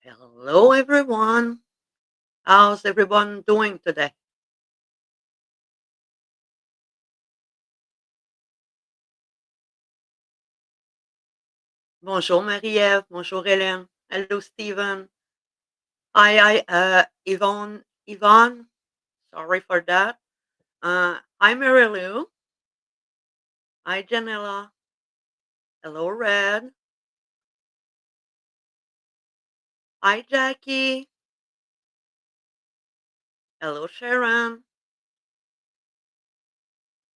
Hello, everyone. How's everyone doing today? Bonjour, Marie-Ève. Bonjour, Hélène. Hello, Stephen. Hi, Yvonne. Yvonne. Sorry for that. Hi, Mary Lou. Hi, Janella. Hello, Red. Hi, Jackie. Hello, Sharon.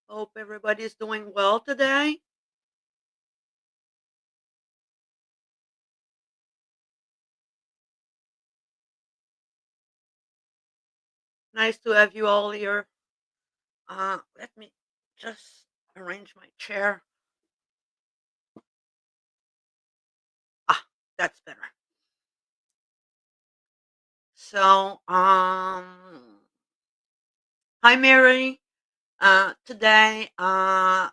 Hope everybody's doing well today. Nice to have you all here. Let me just arrange my chair. Ah, that's better. So, hi, Mary. Today, I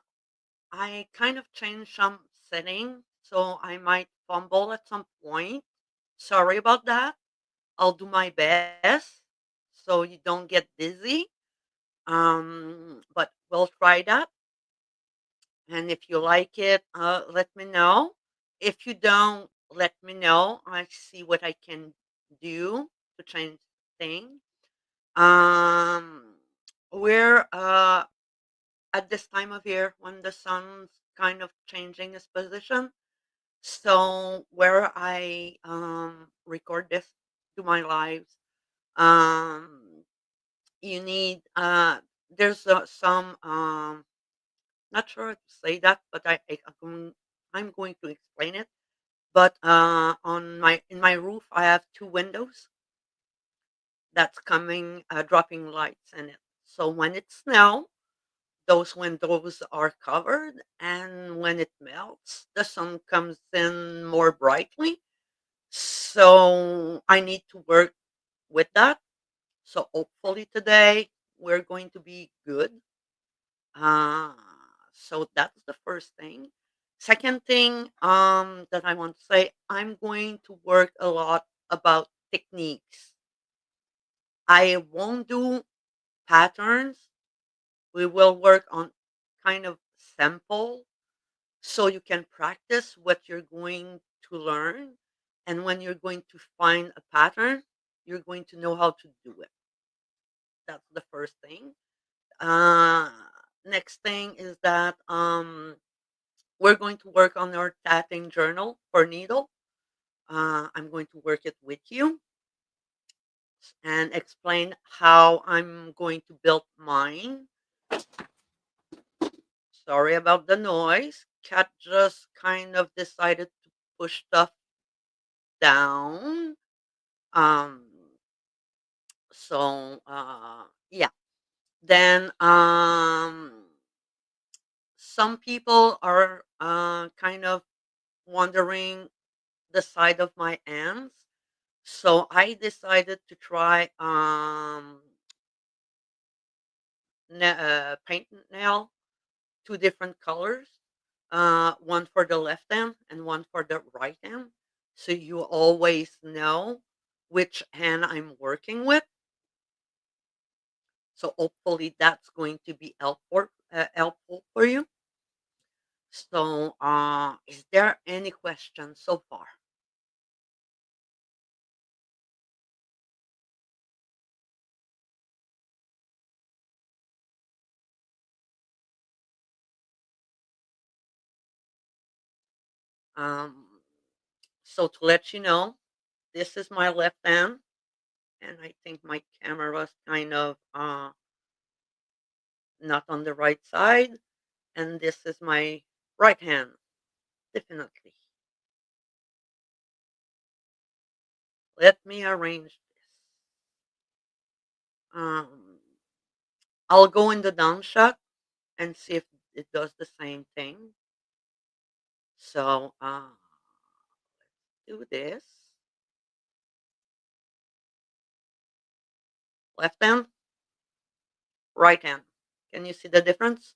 kind of changed some setting, so I might fumble at some point. Sorry about that. I'll do my best so you don't get dizzy. But we'll try that. And if you like it, let me know. If you don't, let me know. I see what I can do to change things. Um, we're at this time of year when the sun's kind of changing its position. So where I record this to my lives, um, you need there's some not sure how to say that, but I'm going to explain it. But on my in my roof, I have two windows that's coming dropping lights in it. So when it snows, those windows are covered, and when it melts, the sun comes in more brightly. So I need to work with that. So hopefully today we're going to be good. Uh, so that's the first thing. Second thing that I want to say, I'm going to work a lot about techniques. I won't do patterns. We will work on kind of sample so you can practice what you're going to learn. And when you're going to find a pattern, you're going to know how to do it. That's the first thing. Uh, Next thing is that we're going to work on our tatting journal for needle. I'm going to work it with you and explain how I'm going to build mine. Sorry about the noise. Cat just kind of decided to push stuff down. Um, yeah. Then some people are kind of wondering the side of my hands. So I decided to try paint nail, two different colors, one for the left hand and one for the right hand. So you always know which hand I'm working with. So hopefully that's going to be helpful for you. So, is there any questions so far? Um, so to let you know, this is my left hand, and I think my camera's kind of not on the right side, and this is my right hand, definitely. Let me arrange this. Um, I'll go in the down shot and see if it does the same thing. So, do this. Left hand, right hand. Can you see the difference?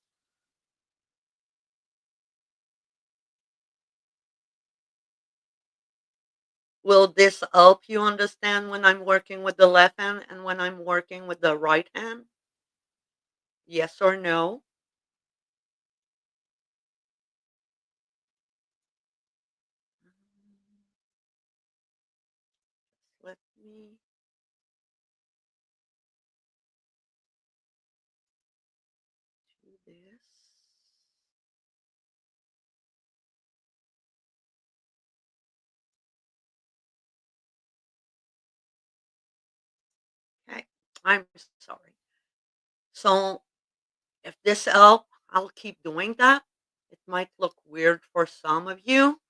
Will this help you understand when I'm working with the left hand and when I'm working with the right hand? Yes or no? Let me do this. Okay, I'm sorry. So if this help, I'll keep doing that. It might look weird for some of you,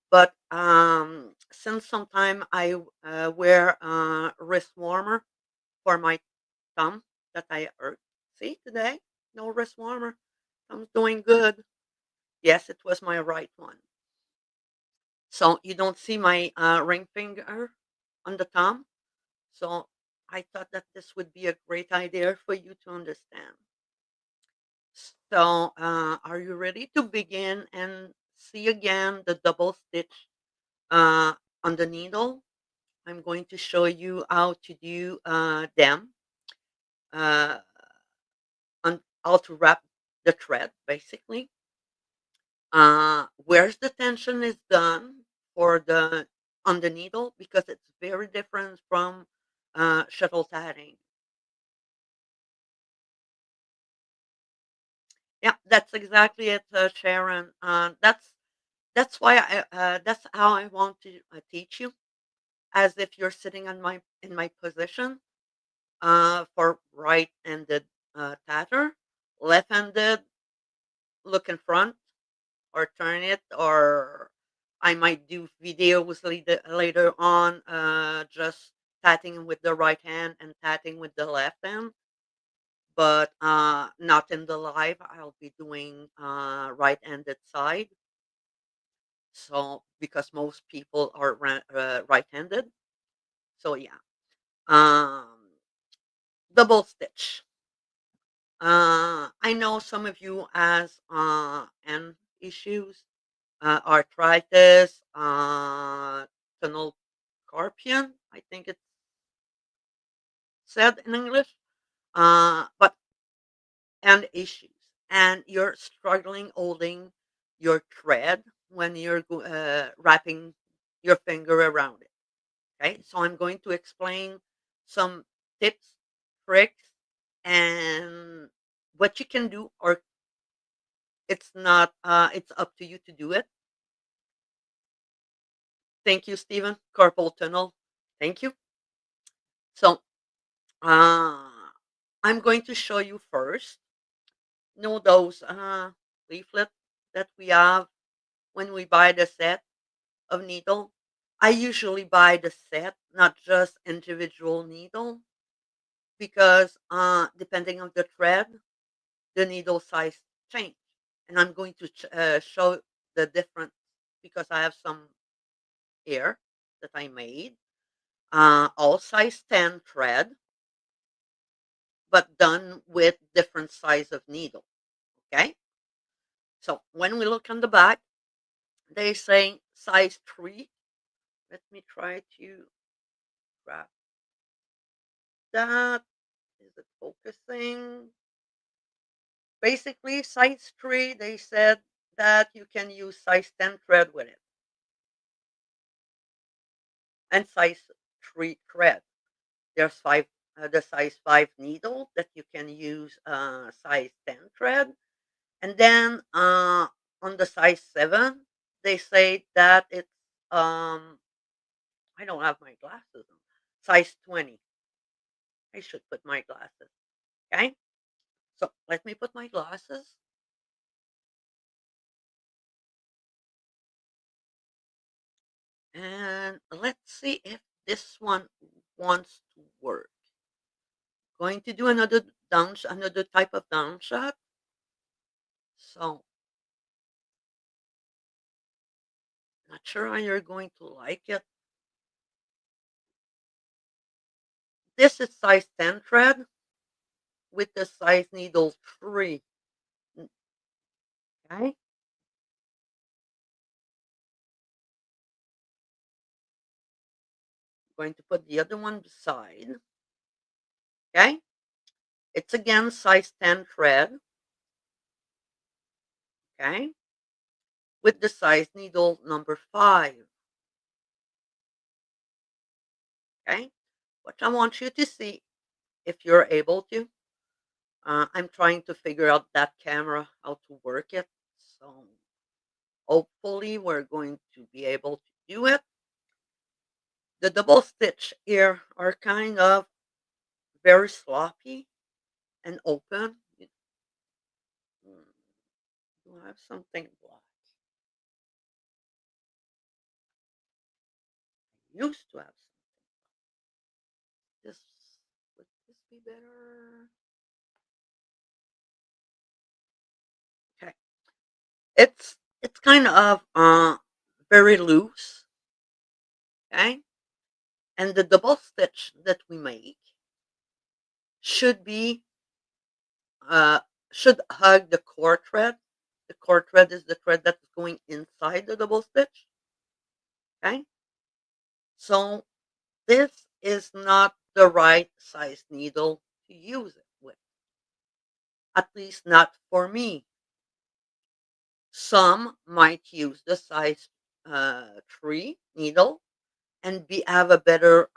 but since sometime I wear a wrist warmer for my thumb that I hurt. See today, no wrist warmer. Thumb's doing good. Yes, it was my right one. So you don't see my ring finger on the thumb. So I thought that this would be a great idea for you to understand. So are you ready to begin and see again the double stitch uh, on the needle? I'm going to show you how to do them, uh, on how to wrap the thread basically. Where's the tension is done for the on the needle because it's very different from shuttle tatting. Yeah, that's exactly it, Sharon. That's why that's how I want to teach you, as if you're sitting on my in my position. For right-handed tatter, left-handed look in front or turn it, or I might do videos later on, just tatting with the right hand and tatting with the left hand, but not in the live. I'll be doing right-handed side. So because most people are right-handed, so yeah, um, double stitch. I know some of you has hand issues, arthritis, tunnel carpian. I think it's said in English. But and issues, and you're struggling holding your thread when you're wrapping your finger around it. Okay, so I'm going to explain some tips, tricks, and what you can do, or it's not. It's up to you to do it. Thank you, Stephen. Carpal tunnel. Thank you. So, uh, I'm going to show you first. Know those leaflet that we have when we buy the set of needle. I usually buy the set, not just individual needle, because depending on the thread, the needle size change. And I'm going to show the difference because I have some here that I made. All size 10 thread, but done with different size of needle. Okay. So when we look on the back, they say size 3. Let me try to grab that. Is it focusing? Basically, size 3, they said that you can use size 10 thread with it and size 3 thread. There's the size 5 needle that you can use size 10 thread. And then on the size 7, they say that it's, um, I don't have my glasses on, size 20. I should put my glasses. Okay. So let me put my glasses. And let's see if this one wants to work. Going to do another type of down shot. So not sure how you're going to like it. This is size 10 thread with the size needle 3. Okay. going to put the other one beside. Okay. It's again size 10 thread. Okay. With the size needle number 5. Okay. What I want you to see, if you're able to, I'm trying to figure out that camera, how to work it. So hopefully we're going to be able to do it. The double stitch here are kind of very sloppy and open. Mm, do I have something black? I used to have something. This would this be better? Okay. It's kind of very loose. Okay. And the double stitch that we make should be uh should hug the core thread. The core thread is the thread that's going inside the double stitch. Okay. So this is not the right size needle to use it with, at least not for me. Some might use the size 3 needle and have a better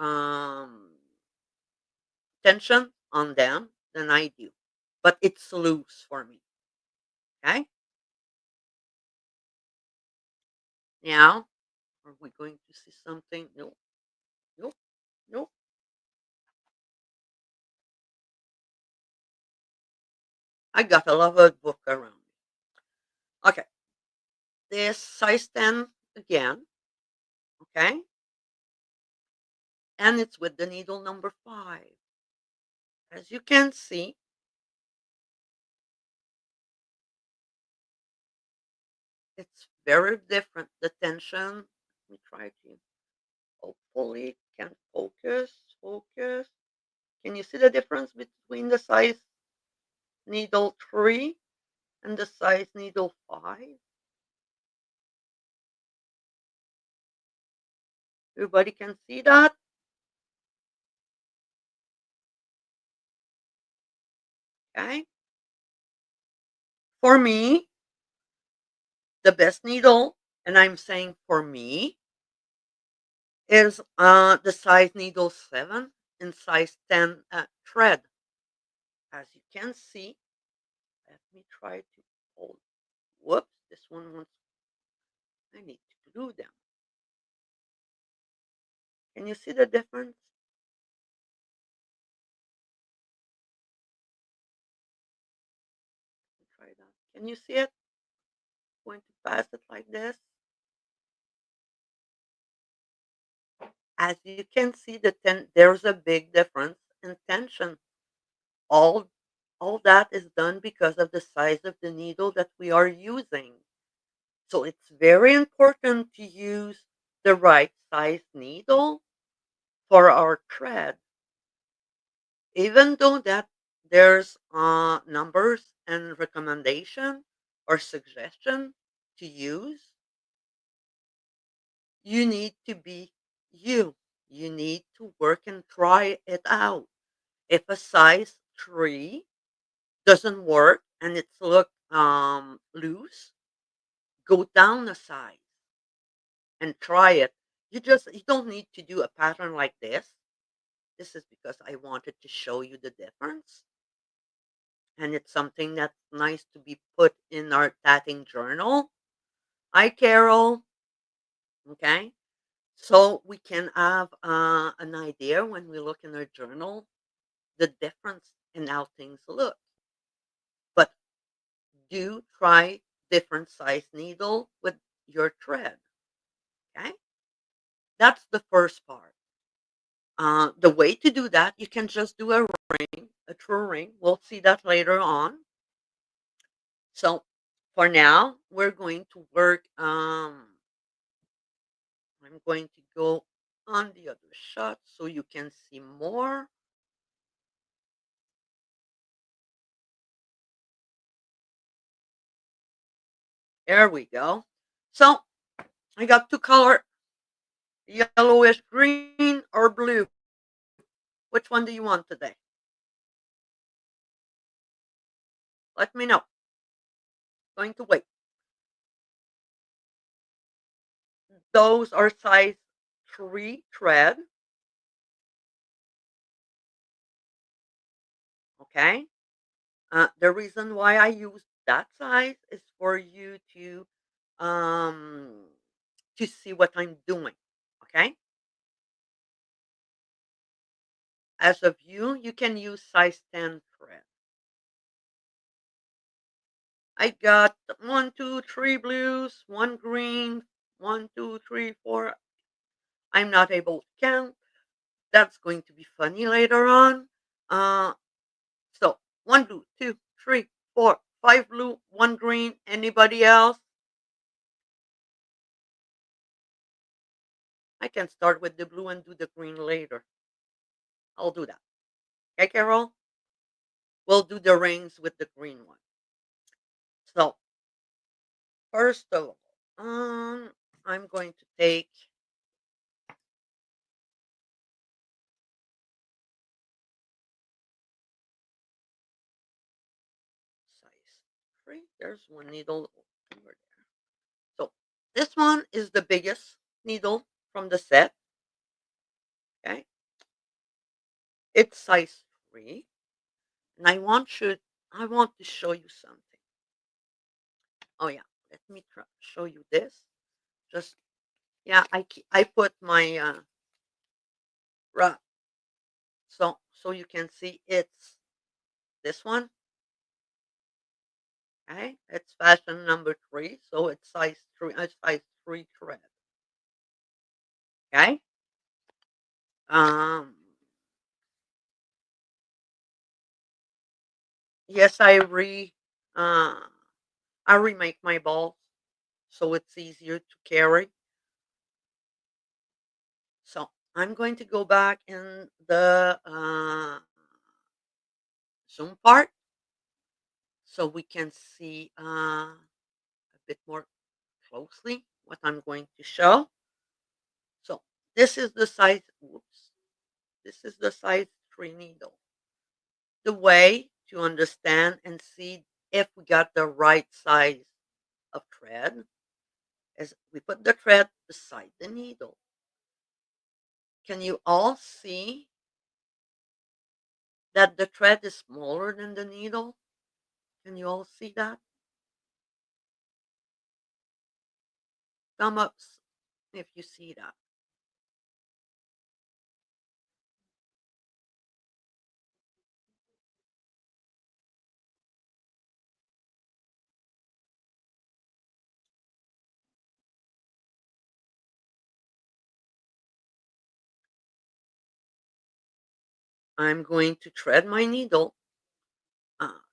tension on them than I do, but it's loose for me. Okay, now are we going to see something? No, no, no. I got a lot of book around me. Okay, this size 10 again. Okay, and it's with the needle number 5. As you can see, it's very different. The tension. Let me try to hopefully can focus. Focus. Can you see the difference between the size needle 3 and the size needle 5? Everybody can see that? Okay. For me, the best needle, and I'm saying for me, is the size needle 7 and size 10 thread. As you can see, let me try to hold. Whoops, this one wants, I need to glue them. Can you see the difference? Try that. Can you see it? Going to pass it like this. As you can see, there's a big difference in tension. All all that is done because of the size of the needle that we are using. So it's very important to use the right size needle for our thread. Even though that there's numbers and recommendation or suggestion to use, you need to be you. You need to work and try it out. If a size 3 doesn't work and it's look loose, go down a size and try it. You don't need to do a pattern like this. This is because I wanted to show you the difference. And it's something that's nice to be put in our tatting journal. Hi, Carol. Okay. So we can have an idea when we look in our journal, the difference in how things look. But do try different size needle with your thread. Okay. That's the first part. The way to do that, you can just do a ring, a true ring. We'll see that later on. So for now, we're going to work. I'm going to go on the other shot so you can see more. There we go. So I got two color, yellowish green or or blue? Which one do you want today? Let me know. Going to wait. Those are size 3 thread, okay? The reason why I use that size is for you um, to see what I'm doing, okay? As of you, you can use size 10 thread. I got one, two, three blues, one green, one, two, three, four. I'm not able to count. That's going to be funny later on. Uh, so one blue, two, three, four, five blue, one green. Anybody else? I can start with the blue and do the green later. I'll do that. Okay, Carol? We'll do the rings with the green one. So first of all, I'm going to take size 3. There's one needle over there. So this one is the biggest needle from the set. Okay, it's size 3, and I want to show you something. Oh yeah, let me show you this. Just yeah, I put my wrap so you can see it's this one. Okay, it's fashion number 3, so it's size 3 thread. Okay, um, yes, uh, I remake my balls so it's easier to carry. So I'm going to go back in the zoom part so we can see a bit more closely what I'm going to show. So this is the size. Whoops. This is the size 3 needle. The way to understand and see if we got the right size of thread is we put the thread beside the needle. Can you all see that the thread is smaller than the needle? Can you all see that? Thumb ups if you see that. I'm going to thread my needle.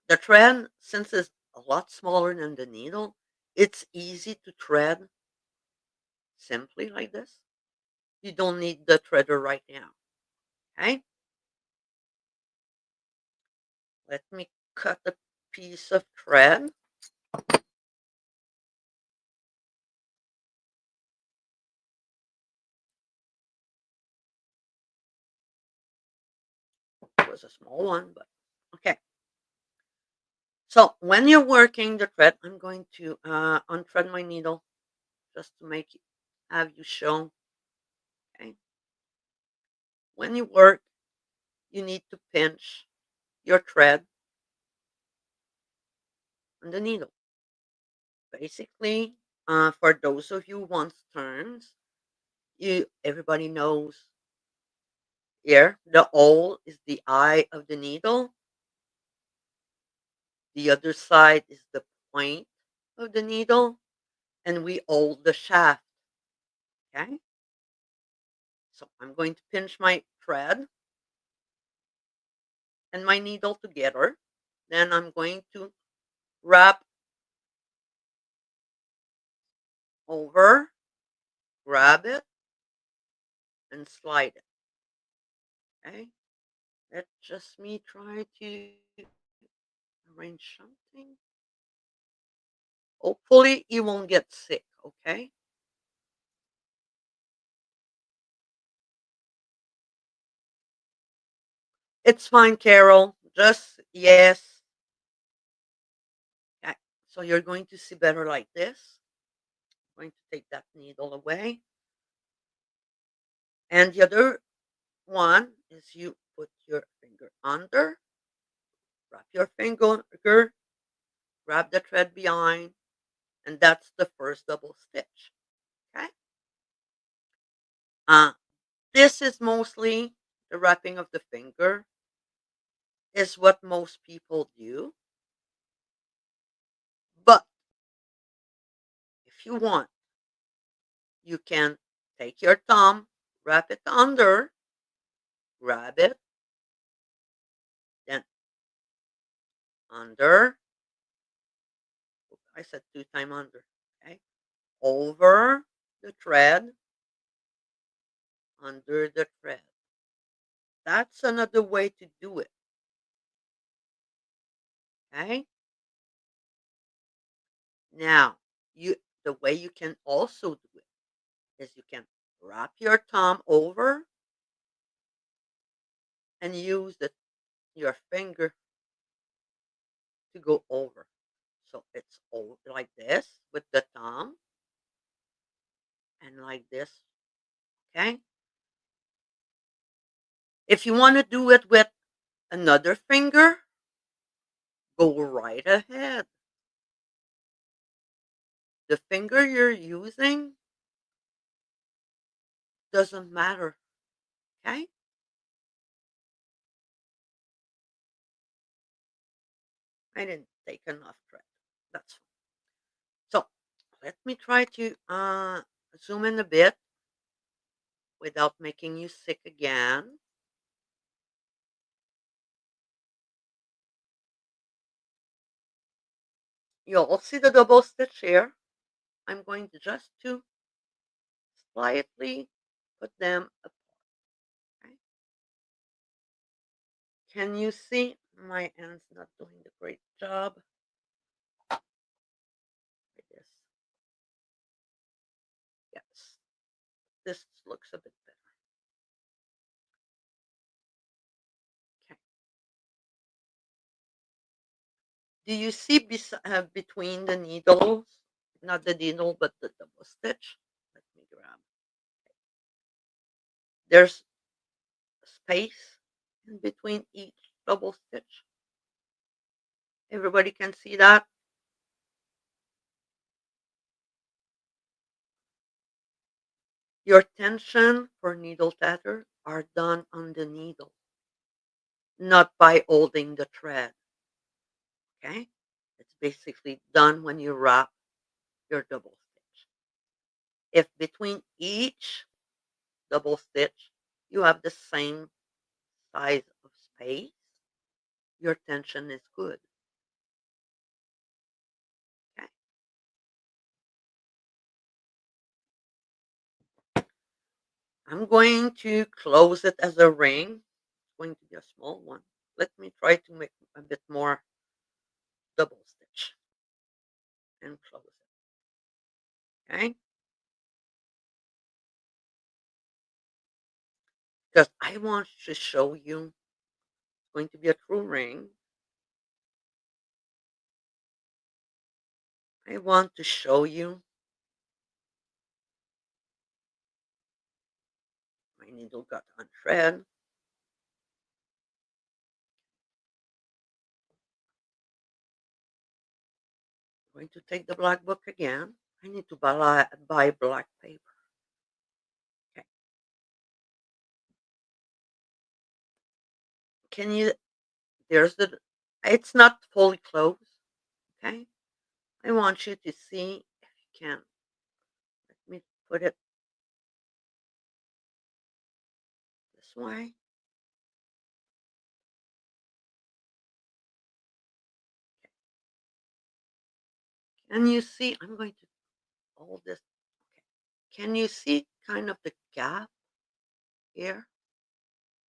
The thread, since it's a lot smaller than the needle, it's easy to thread simply like this. You don't need the threader right now. Okay? Let me cut a piece of thread. It was a small one, but okay. So when you're working the thread, I'm going to unthread my needle just to have you show. Okay. When you work, you need to pinch your thread on the needle. Basically, for those of you who wants turns, everybody knows here the O is the eye of the needle. The other side is the point of the needle, and we hold the shaft. Okay, so I'm going to pinch my thread and my needle together. Then I'm going to wrap over, grab it, and slide it. Okay, that's just me trying to arrange something. Hopefully, you won't get sick. Okay. It's fine, Carol. Just yes. Okay. So you're going to see better like this. I'm going to take that needle away. And the other one is you put your finger under, wrap your finger, grab the thread behind, and that's the first double stitch. Okay. Uh, this is mostly the wrapping of the finger, is what most people do. But if you want, you can take your thumb, wrap it under, grab it, then under. I said 2 times under. Okay. Over the thread, under the thread. That's another way to do it. Okay. Now, the way you can also do it is you can wrap your thumb over and use your finger to go over. So it's like this with the thumb and like this. Okay. If you want to do it with another finger, go right ahead. The finger you're using doesn't matter. Okay. I didn't take enough thread. That's fine. So let me try to zoom in a bit without making you sick again. You'll see the double stitch here. I'm going to just to slightly put them apart. Okay? Can you see my hand's not doing the great job? Like this. Yes, this looks a bit better. Okay. Do you see between the needles? Not the needle, but the double stitch. Let me grab. There's space in between each double stitch. Everybody can see that. Your tension for needle tatter are done on the needle, not by holding the thread. Okay? It's basically done when you wrap your double stitch. If between each double stitch you have the same size of space, your tension is good. Okay? I'm going to close it as a ring. It's going to be a small one. Let me try to make a bit more double stitch and close it. Okay? Because I want to show you it's going to be a true ring. I want to show you my needle got unthread. I'm going to take the black book again. I need to buy black paper. Okay. Can you, there's it's not fully closed. Okay. I want you to see if you can. Let me put it this way. Can you see? I'm going to hold this. Okay. Can you see kind of the gap here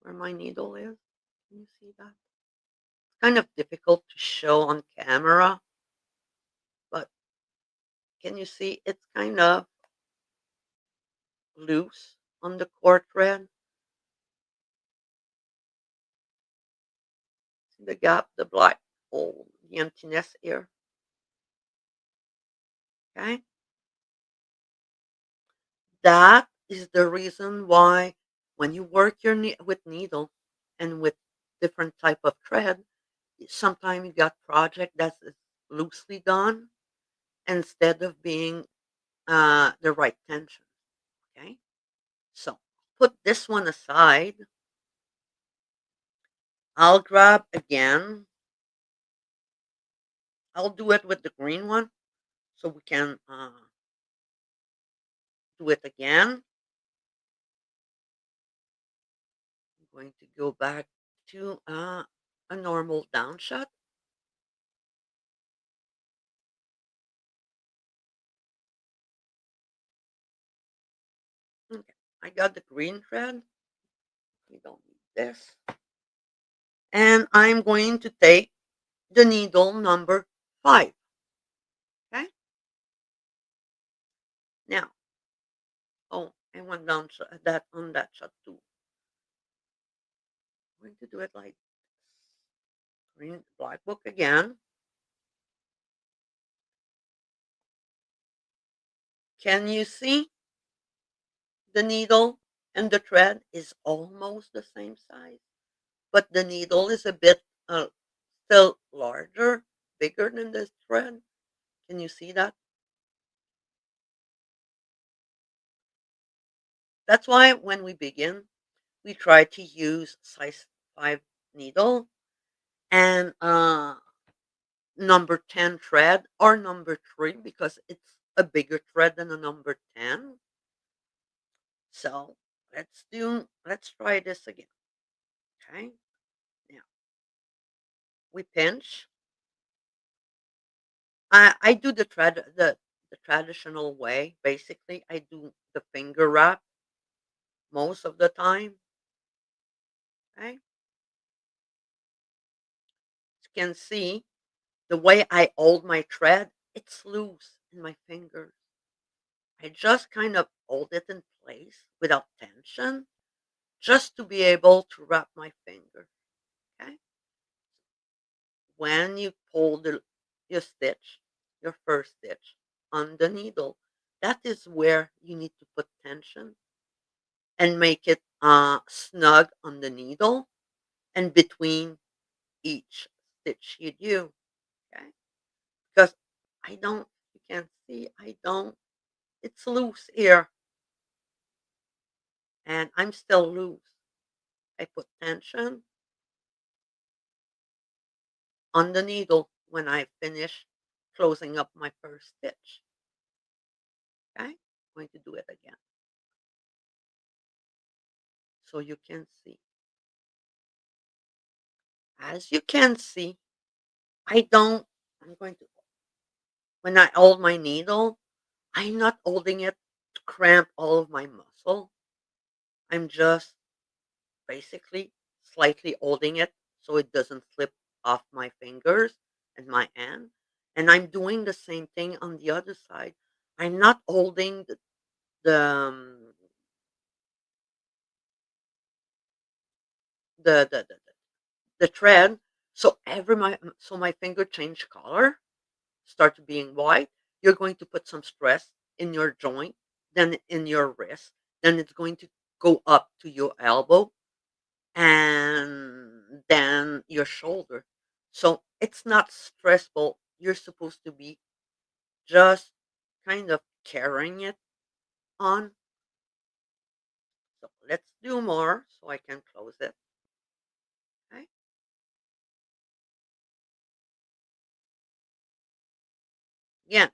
where my needle is? Can you see that? It's kind of difficult to show on camera, but can you see it's kind of loose on the cord thread? the gap, the black hole, the emptiness here. Okay, that is the reason why when you work with needle and with different type of thread, sometimes you got project that's loosely done instead of being the right tension. Okay, so put this one aside. I'll grab again. I'll do it with the green one so we can do it again. I'm going to go back to a normal down shot. Okay, I got the green thread. We don't need this. And I'm going to take the needle number 5. Okay. Now, oh, I went down that on that shot too. I'm going to do it like green black book again. Can you see the needle and the thread is almost the same size, but the needle is a bit still larger, bigger than the thread. Can you see that? That's why when we begin, we try to use size 5 needle and number 10 thread or number 3 because it's a bigger thread than a number 10. So let's try this again. Okay. Now we pinch. I do the traditional way. Basically, I do the finger wrap most of the time. Okay. You can see the way I hold my thread, it's loose in my fingers. I just kind of hold it in place without tension, just to be able to wrap my finger. Okay. When you pull your stitch, your first stitch on the needle, that is where you need to put tension and make it snug on the needle and between each stitch you do. Okay. Because I don't, you can see, I don't, it's loose here and I'm still loose. I put tension on the needle when I finish closing up my first stitch. Okay, I'm going to do it again so you can see. As you can see, I don't, I'm going to, when I hold my needle, I'm not holding it to cramp all of my muscle. I'm just basically slightly holding it so it doesn't slip off my fingers and my hand. And I'm doing the same thing on the other side. I'm not holding the um, the the thread so my finger change color, start being white. You're going to put some stress in your joint, then in your wrist, then it's going to go up to your elbow and then your shoulder. So it's not stressful. You're supposed to be just kind of carrying it on. So let's do more so I can close it. Okay. Again,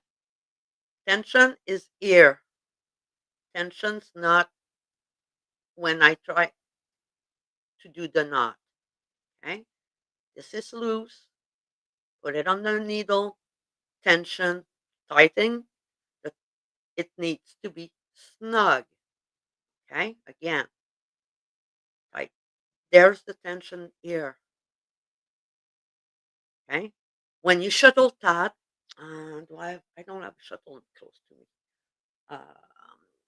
tension is here. Tension's not when I try to do the knot. Okay. This is loose. Put it on the needle. Tension, tightening. But it needs to be snug. Okay. Again, tight. There's the tension here. Okay. When you shuttle tat, I don't have a shuttle close to me.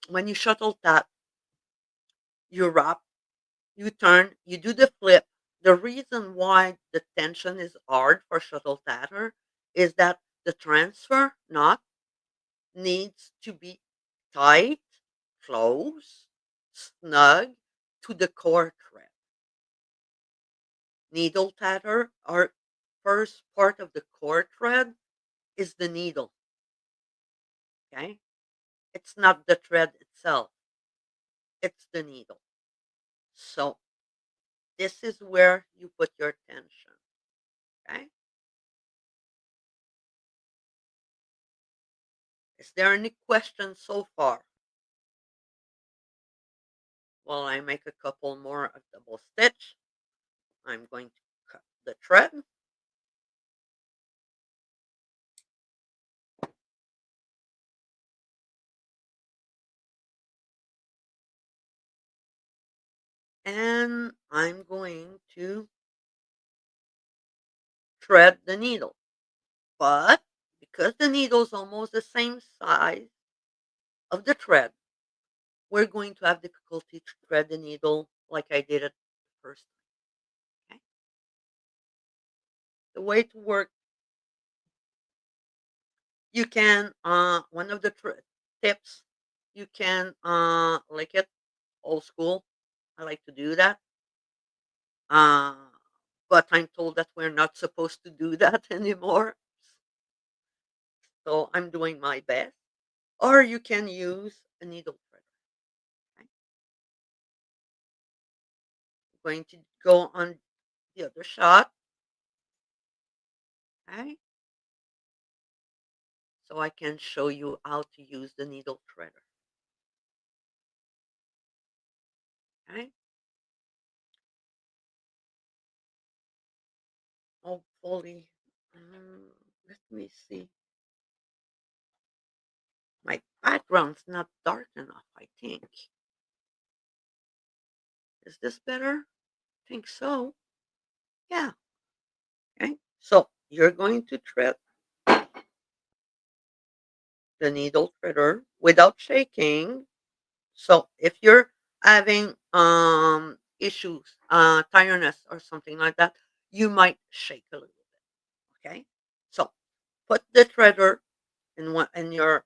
When you shuttle tat, you wrap, you turn, you do the flip. The reason why the tension is hard for shuttle tatter is that the transfer knot needs to be tight, close, snug to the core thread. Needle tatter, our first part of the core thread, is the needle. Okay, it's not the thread itself; it's the needle. So this is where you put your tension. Okay, is there any questions so far? While I make a couple more of double stitch, I'm going to cut the thread. And I'm going to thread the needle. But because the needle is almost the same size of the thread, we're going to have difficulty to thread the needle like I did it first. Okay. The way to work, you can one of the tips, you can like it old school. I like to do that. Uh, but I'm told that we're not supposed to do that anymore. So I'm doing my best. Or you can use a needle threader. Okay? I'm going to go on the other shot. Okay. So I can show you how to use the needle threader. Okay. Hopefully, let me see. My background's not dark enough, I think. Is this better? I think so. Yeah. Okay. So you're going to thread the needle threader without shaking. So if you're having issues, tiredness or something like that, you might shake a little bit. Okay. So put the threader in your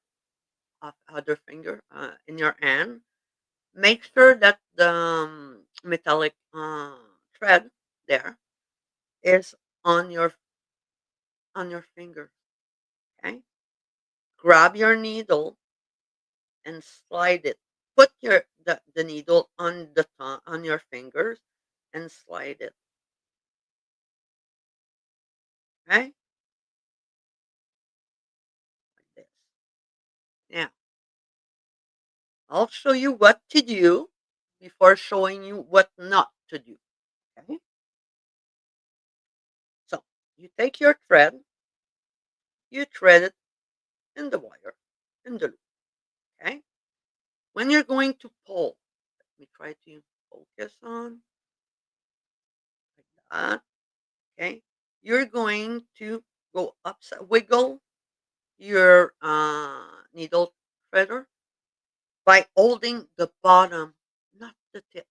other finger in your hand. Make sure that the metallic thread there is on your finger. Okay. Grab your needle and slide it. Put the needle on on your fingers and slide it. Okay, like this. Now I'll show you what to do before showing you what not to do. Okay, so you take your thread, you thread it in the wire, in the loop. Okay, when you're going to pull, let me try to focus on like that. Okay, you're going to go upside, wiggle your needle threader by holding the bottom, not the tip,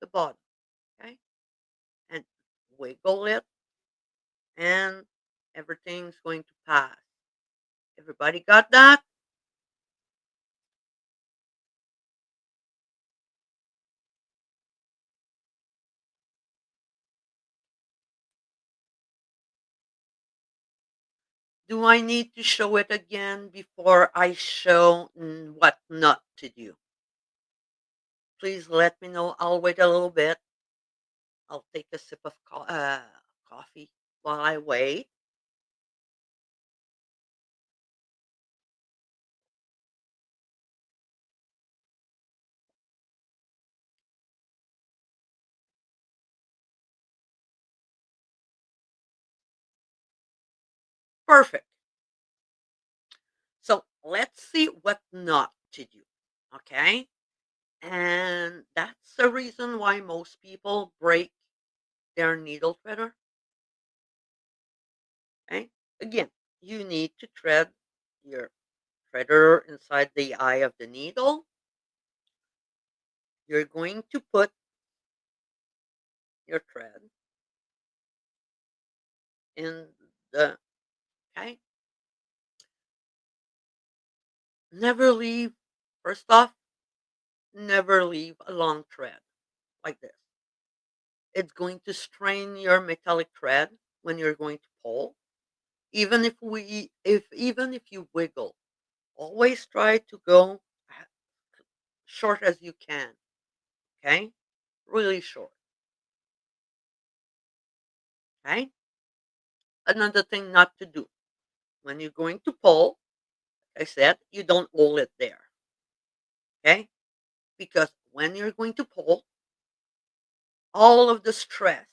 the bottom. Okay, and wiggle it, and everything's going to pass. Everybody got that? Do I need to show it again before I show what not to do? Please let me know. I'll wait a little bit. I'll take a sip of coffee while I wait. Perfect. So let's see what not to do. Okay. And that's the reason why most people break their needle threader. Okay. Again, you need to thread your threader inside the eye of the needle. You're going to put your thread in the okay. Never leave. First off, never leave a long thread like this. It's going to strain your metallic thread when you're going to pull. Even if you wiggle, always try to go short as you can. Okay, really short. Okay. Another thing not to do when you're going to pull, like I said, you don't hold it there. Okay, because when you're going to pull, all of the stress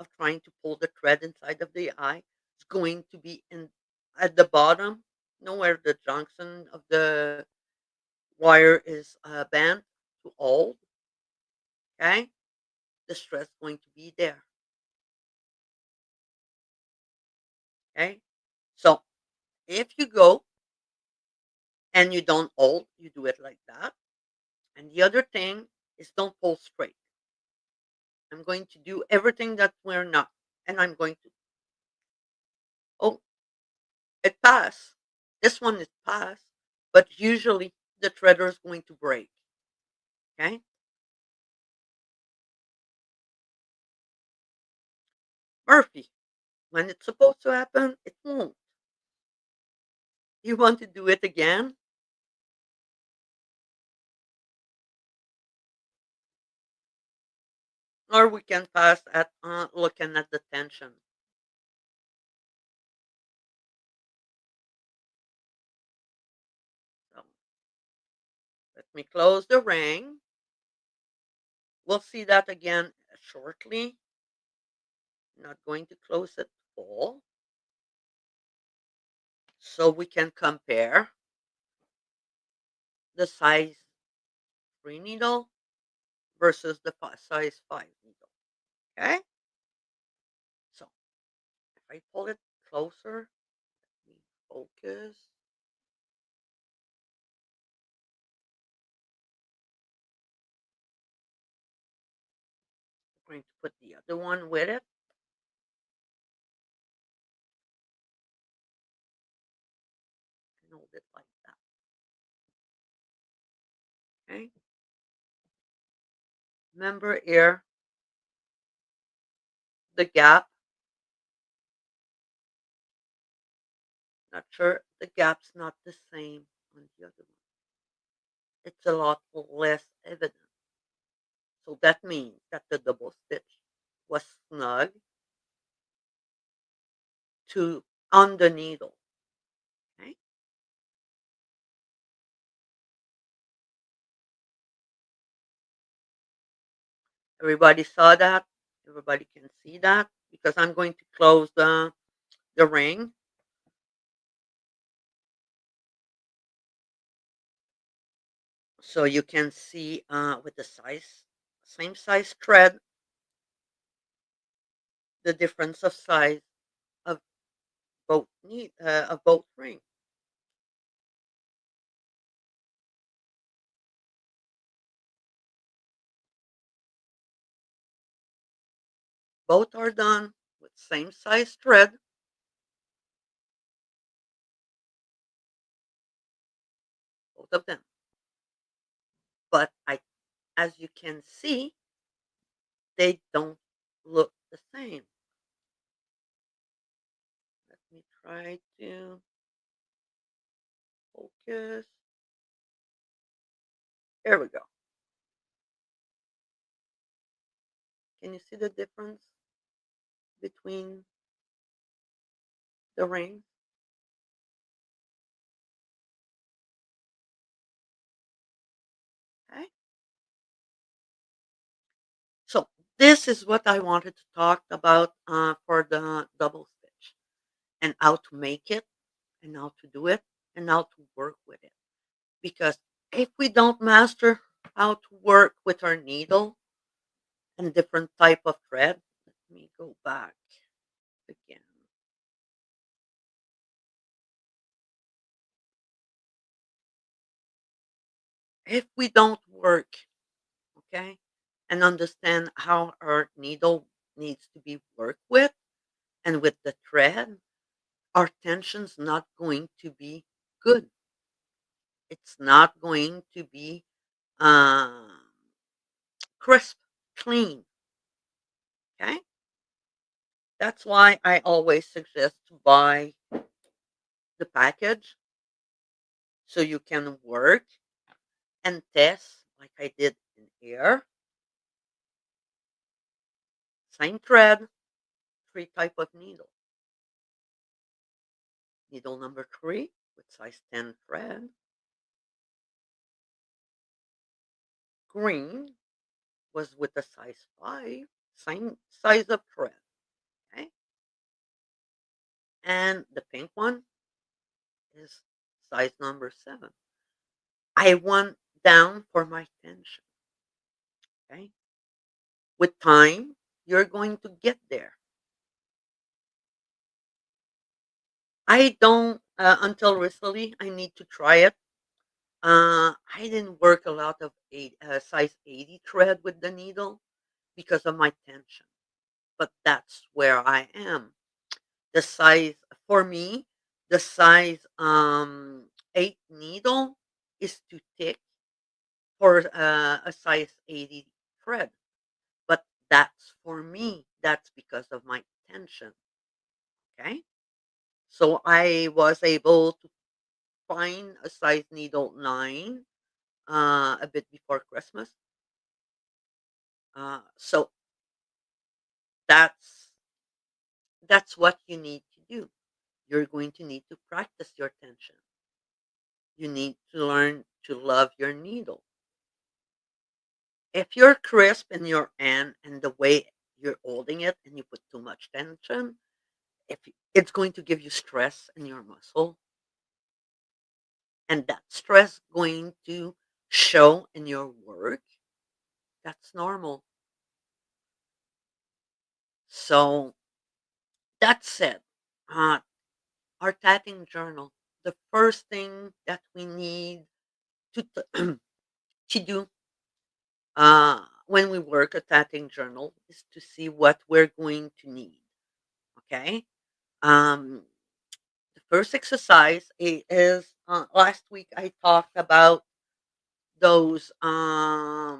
of trying to pull the thread inside of the eye is going to be in at the bottom, where the junction of the wire is bent to hold. Okay, the stress is going to be there. Okay, so if you go and you don't hold, you do it like that. And the other thing is don't pull straight. I'm going to do everything that we're not, and I'm going to. Oh, it passed. This one is passed, but usually the threader is going to break. Okay, Murphy. When it's supposed to happen, it won't. You want to do it again, or we can pass at looking at the tension. So let me close the ring. We'll see that again shortly. Not going to close it full, so we can compare the size 3 needle versus the size 5 needle. Okay, so if I pull it closer, let me focus. I'm going to put the other one with it. And hold it like that. Okay, remember here the gap. Not sure the gap's not the same on the other one. It's a lot less evident. So that means that the double stitch was snug to on the needle. Okay. Everybody saw that. Everybody can see that because I'm going to close the ring. So you can see with the same size thread, the difference of size of both rings. Both are done with same size thread, both of them. But as you can see, they don't look the same. Let me try to focus. There we go. Can you see the difference between the rings? Okay. So this is what I wanted to talk about for the double stitch and how to make it and how to do it and how to work with it. Because if we don't master how to work with our needle and different type of thread, let me go back again. If we don't work, okay, and understand how our needle needs to be worked with, and with the thread, our tension's not going to be good. It's not going to be um, crisp, clean. Okay, that's why I always suggest to buy the package so you can work and test, like I did in here. Same thread, three type of needle. Needle number 3 with size 10 thread. Green was with the size 5, same size of thread. Okay, and the pink one is size number 7. I went down for my tension. Okay, with time, you're going to get there. I don't, until recently, I need to try it. I didn't work a lot of size 80 thread with the needle because of my tension, but that's where I am. The size for me, the size 8 needle is too thick for a size 80 thread, but that's for me. That's because of my tension. Okay, so I was able to find a size needle 9 a bit before Christmas. So that's that's what you need to do. You're going to need to practice your tension. You need to learn to love your needle. If you're crisp in your end and the way you're holding it and you put too much tension, it's going to give you stress in your muscle, and that stress going to show in your work. That's normal. So that said, uh, our tatting journal, the first thing that we need to do when we work a tatting journal is to see what we're going to need. Okay. Um, the first exercise is last week I talked about those soft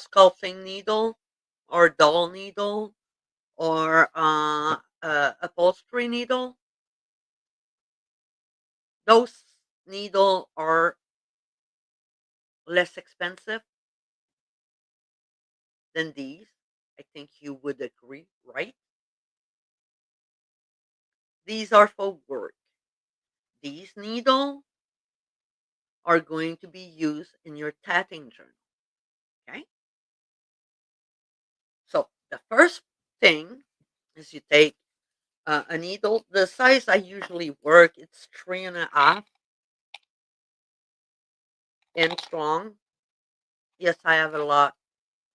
sculpting needle or dull needle or upholstery needle. Those needle are less expensive than these. I think you would agree, right? These are for work. These needle are going to be used in your tatting journal. Okay. So the first thing is you take a needle. The size I usually work, it's 3.5 inch long. Yes, I have a lot.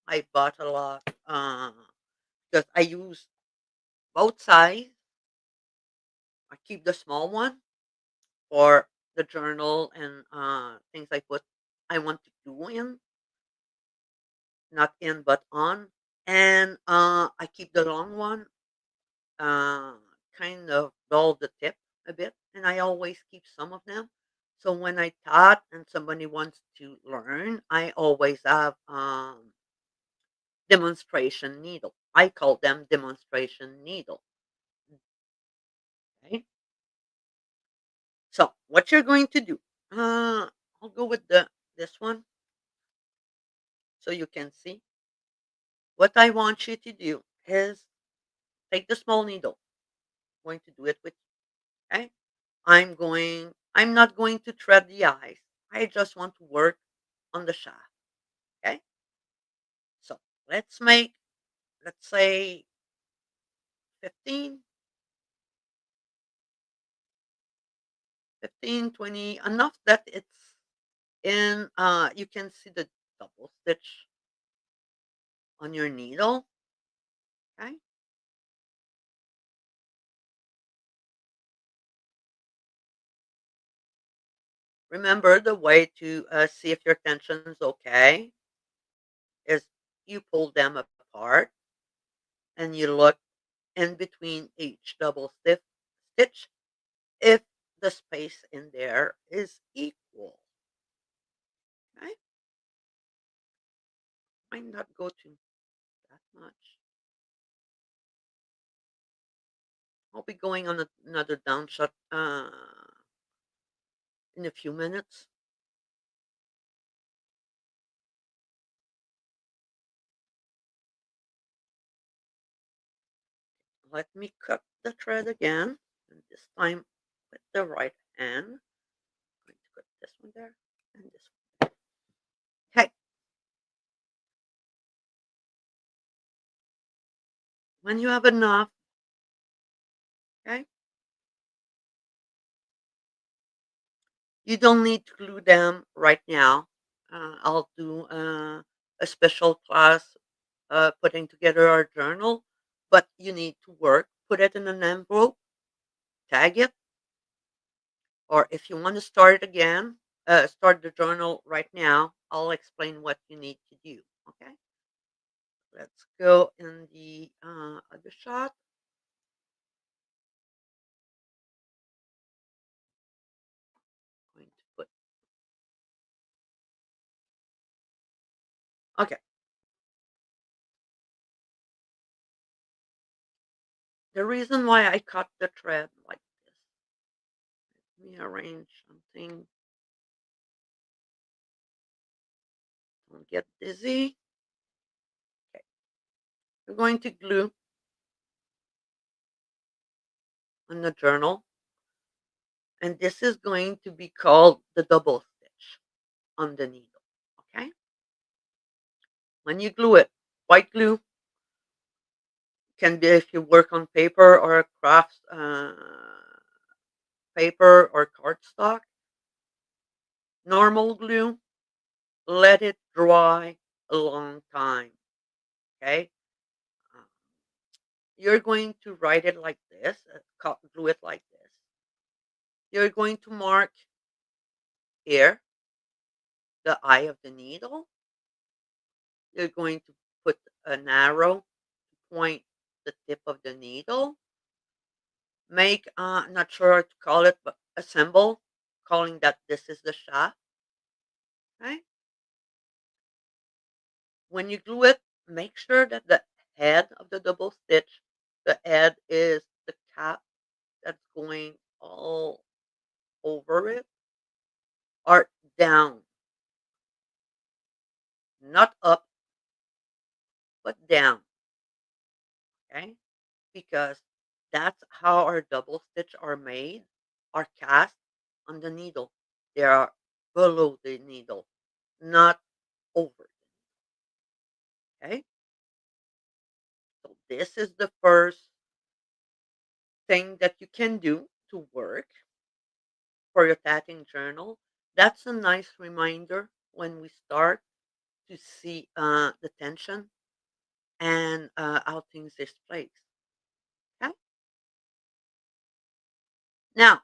I bought a lot because I use both sides. I keep the small one for the journal and things I want to do in, not in but on. And I keep the long one, uh, kind of dull the tip a bit, and I always keep some of them. So when I taught and somebody wants to learn, I always have demonstration needle. I call them demonstration needle. Okay. So what you're going to do? I'll go with the this one so you can see. What I want you to do is take the small needle. I'm going to do it with you. Okay. I'm not going to thread the eyes. I just want to work on the shaft. Okay. So let's say 15, 15, 20, enough that it's in, you can see the double stitch on your needle. Okay. Remember the way to see if your tension's okay is you pull them apart and you look in between each double stitch if the space in there is equal. Okay? Might not go to that much. I'll be going on another down shot in a few minutes. Let me cut the thread again, and this time with the right hand. I'm going to put this one there and this one. Okay, when you have enough, okay, you don't need to glue them right now. I'll do a special class putting together our journal, but you need to work. Put it in an envelope, tag it, or if you want to start it again, start the journal right now. I'll explain what you need to do. Okay, let's go in the other shot. Going to put okay. The reason why I cut the thread like this, let me arrange something. Don't get dizzy. Okay, we're going to glue on the journal, and this is going to be called the double stitch on the needle. Okay, when you glue it, white glue can be if you work on paper or a craft paper or cardstock. Normal glue, let it dry a long time. Okay, uh, you're going to write it like this, glue it like this. You're going to mark here the eye of the needle. You're going to put an arrow to point the tip of the needle. Make, not sure what to call it, but a symbol calling that this is the shaft. Okay. When you glue it, make sure that the head of the double stitch, the head is the cap that's going all over it, are down, not up, but down. Okay. Because that's how our double stitch are made, are cast on the needle. They are below the needle, not over. Okay. So this is the first thing that you can do to work for your tatting journal. That's a nice reminder when we start to see the tension and how things is placed. Okay. Now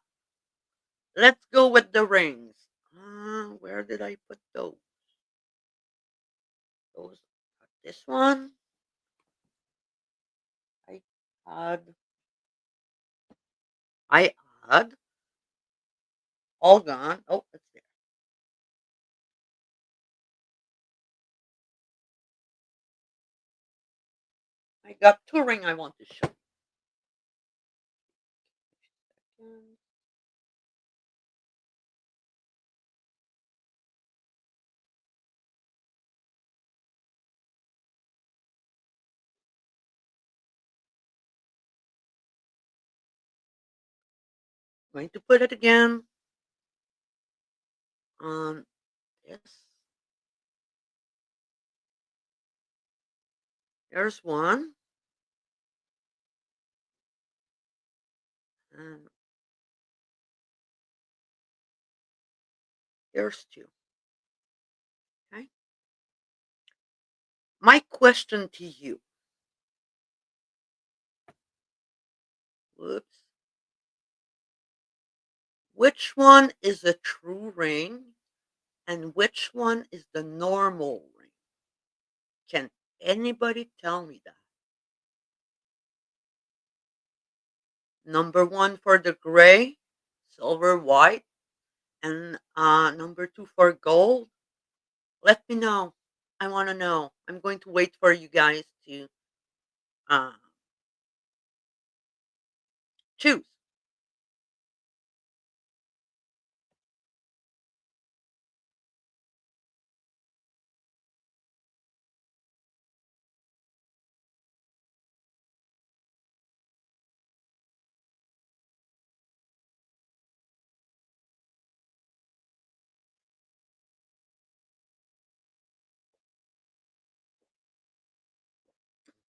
let's go with the rings. Where did I put those? Those. This one. I had. I had. All gone. Oh, it's there. I got two ring I want to show. Going to put it again on this. There's one. And there's two. Okay. My question to you. Whoops. Which one is a true ring and which one is the normal ring? Can anybody tell me that? Number one for the gray, silver, white, and number two for gold. Let me know. I want to know. I'm going to wait for you guys to uh, choose.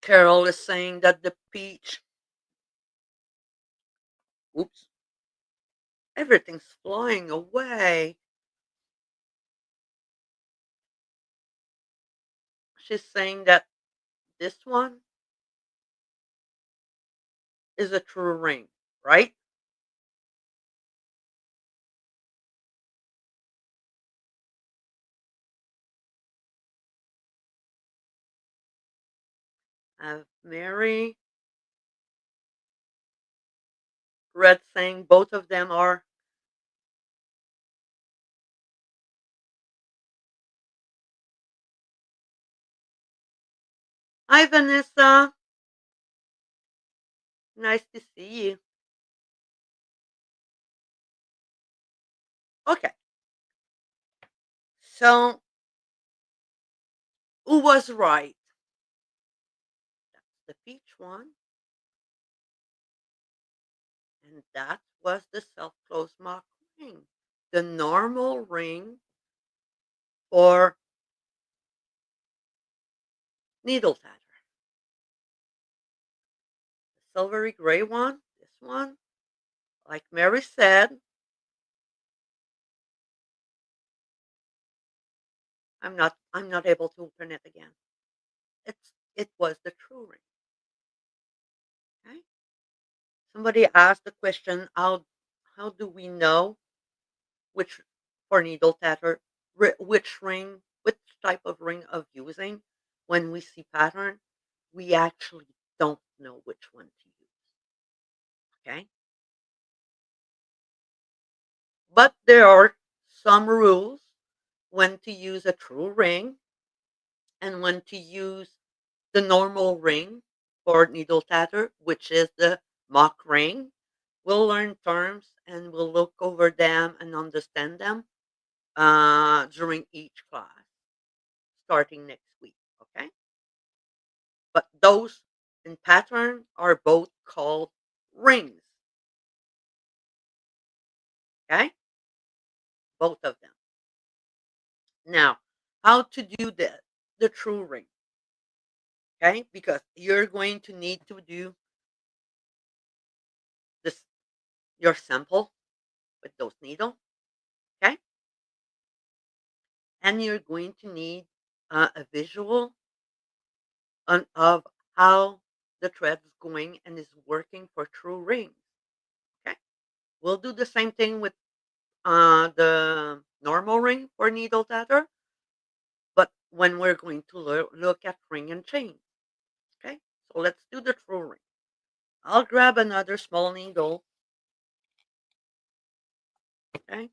Carol is saying that the peach. Oops. Everything's flying away. She's saying that this one is a true ring, right? Mary Red saying both of them are. Hi, Vanessa. Nice to see you. Okay, so who was right? That's the peach one, and that was the self-closed mock ring. The normal ring for needle tatter. The silvery gray one, this one, like Mary said, I'm not able to open it again. It was the true ring. Okay. Somebody asked the question, how do we know which for needle tatter, which ring, which type of ring of using when we see pattern? We actually don't know which one to use. Okay. But there are some rules when to use a true ring and when to use the normal ring for needle tatter, which is the mock ring. We'll learn terms and we'll look over them and understand them during each class starting next week. Okay. But those in pattern are both called rings. Okay. Both of them. Now, how to do the true ring. Okay. Because you're going to need to do this your sample with those needles. Okay. And you're going to need a visual of how the thread is going and is working for true rings. Okay. We'll do the same thing with the normal ring for needle tatter, but when we're going to look at ring and chain. Okay. So let's do the true ring. I'll grab another small needle. Okay.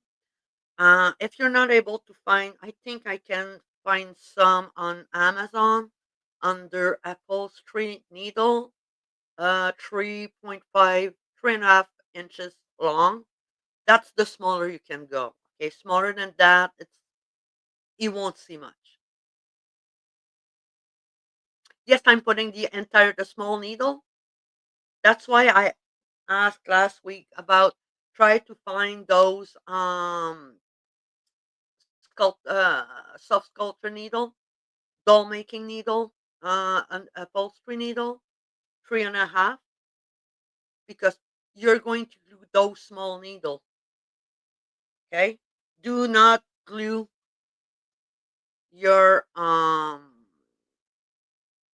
If you're not able to find, I think I can find some on Amazon under upholstery needle, 3.5, 3.5 inches long. That's the smaller you can go. Okay, smaller than that, you won't see much. Yes, I'm putting the small needle. That's why I asked last week about try to find those soft sculpture needle, doll making needle, an upholstery needle, 3.5, because you're going to glue those small needles. Okay, do not glue your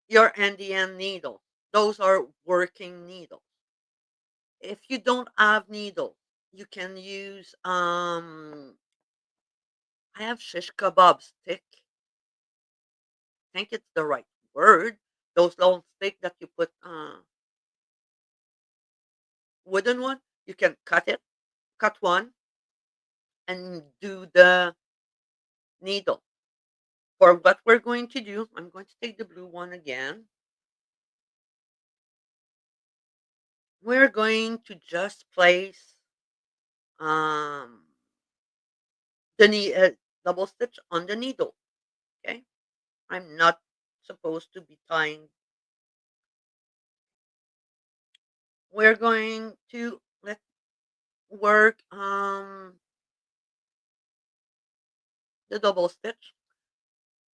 your NDN needle. Those are working needles. If you don't have needle, you can use I have shish kebab stick. I think it's the right word. Those long stick that you put wooden one, you can cut one, and do the needle. For what we're going to do, I'm going to take the blue one again. We're going to just place um, double stitch on the needle. Okay, I'm not supposed to be tying. We're going to let work the double stitch.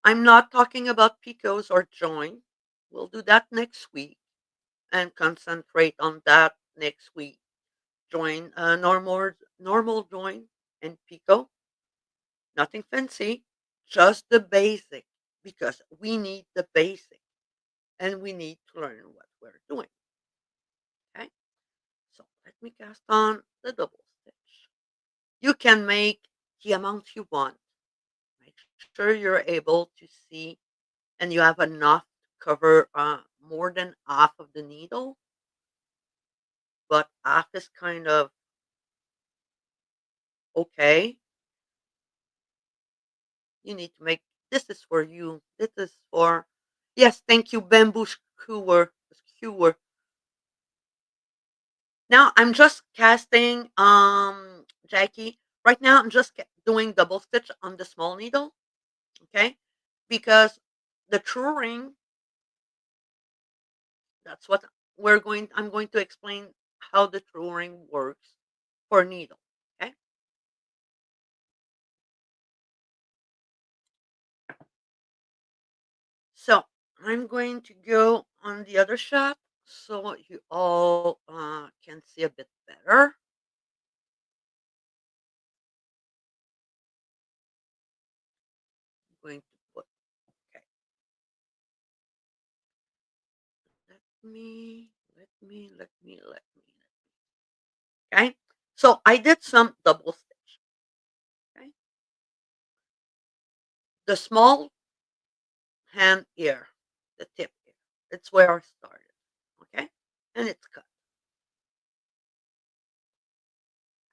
I'm not talking about picots or join. We'll do that next week and concentrate on that next week. Join normal join and picot. Nothing fancy, just the basic because we need the basic and we need to learn what we're doing. Okay, so let me cast on the double stitch. You can make the amount you want. Make sure you're able to see and you have enough to cover more than half of the needle, but half is kind of okay. You need to make this is for you. This is for yes, thank you, bamboo skewer. Now I'm just casting, Jackie. Right now I'm just doing double stitch on the small needle, okay? Because the true ring, that's what I'm going to explain how the true ring works for needle, okay? So I'm going to go on the other shot so you all can see a bit better. I'm going to put okay. Let me. Okay. So I did some double stitch. Okay. The small hand here, the tip here. It's where I started. Okay. And it's cut.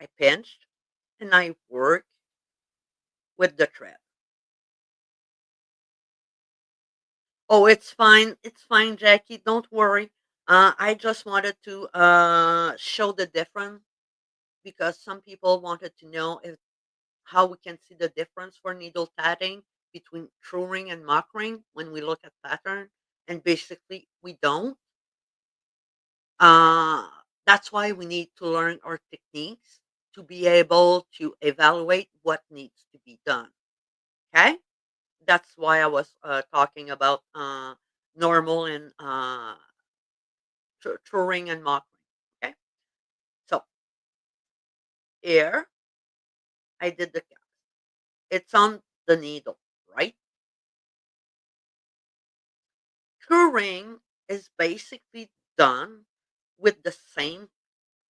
I pinched and I work with the thread. Oh, it's fine. It's fine, Jackie. Don't worry. I just wanted to show the difference because some people wanted to know if how we can see the difference for needle tatting between true ring and mock ring when we look at pattern, and basically we don't. Uh, that's why we need to learn our techniques to be able to evaluate what needs to be done. Okay, that's why I was talking about normal and true ring and mock ring. Okay, so here I did the cast. It's on the needle, right? True ring is basically done with the same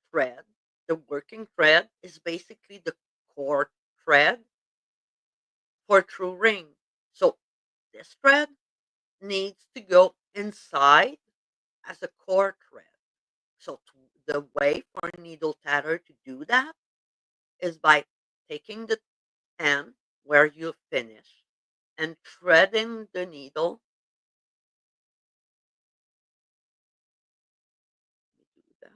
thread. The working thread is basically the core thread for true ring. So this thread needs to go inside as a core thread. So the way for a needle tatter to do that is by taking the end where you finish and threading the needle. Let me do that.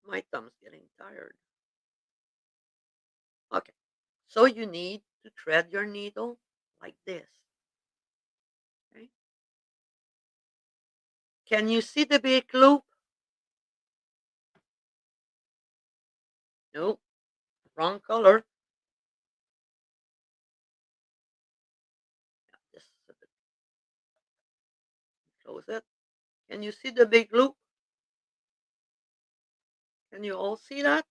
My thumb's getting tired. Okay. So you need to thread your needle like this. Okay. Can you see the big loop? No, wrong color. Yeah, this is a bit close it. Can you see the big loop? Can you all see that?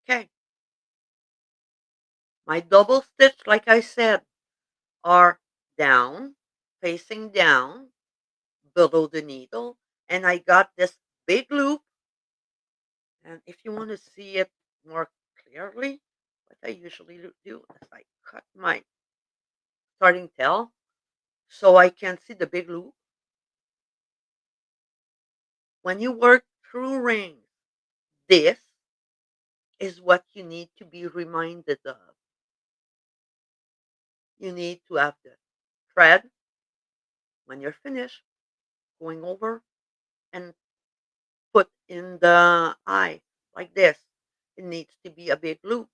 Okay. My double stitch, like I said, are down, facing down below the needle. And I got this big loop. And if you want to see it more clearly, what I usually do is I cut my starting tail so I can see the big loop. When you work through rings, this is what you need to be reminded of. You need to have the thread when you're finished going over and put in the eye like this. It needs to be a big loop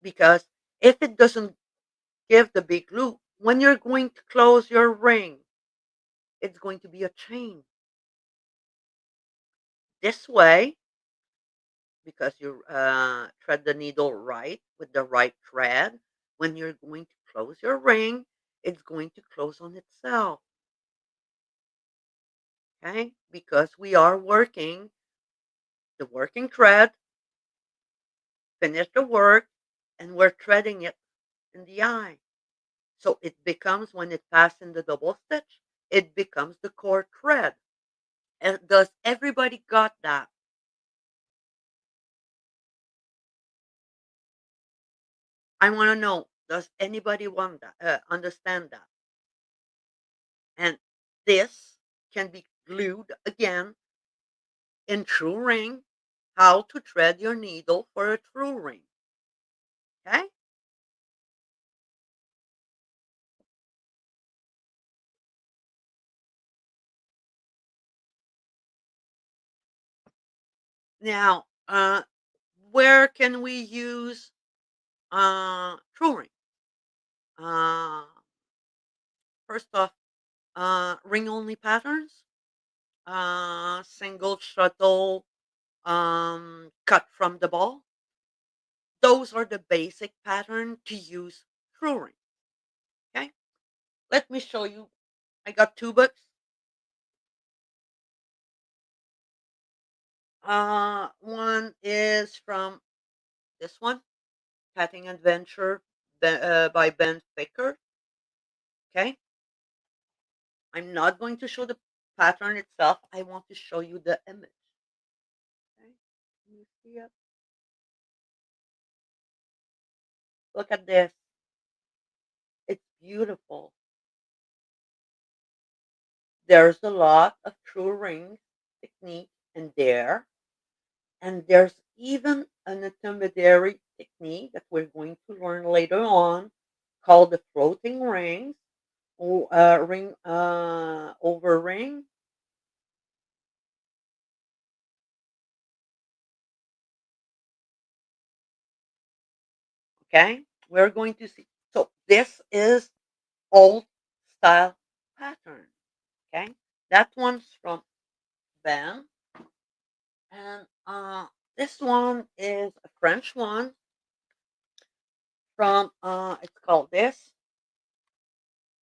because if it doesn't give the big loop, when you're going to close your ring, it's going to be a chain. This way, because you thread the needle right with the right thread, when you're going to close your ring, it's going to close on itself. Okay? Because we are working the working thread, finish the work, and we're threading it in the eye. So it becomes, when it passes in the double stitch, it becomes the core thread. And does everybody got that? I want to know, does anybody want that, understand that? And this can be glued again in true ring, how to thread your needle for a true ring. Okay? Now, where can we use true ring? Uh, First off, ring only patterns, single shuttle, cut from the ball. Those are the basic pattern to use true ring. Okay, let me show you. I got two books. One is from this one, Tatting Adventure by Ben Ficker. Okay, I'm not going to show the pattern itself. I want to show you the image. Okay, can you see it? Look at this. It's beautiful. There's a lot of true ring technique in there. And there's even an intermediary technique that we're going to learn later on called the floating rings or ring over ring. Okay, we're going to see. So this is old style pattern. Okay, that one's from Ben, and this one is a French one from it's called this.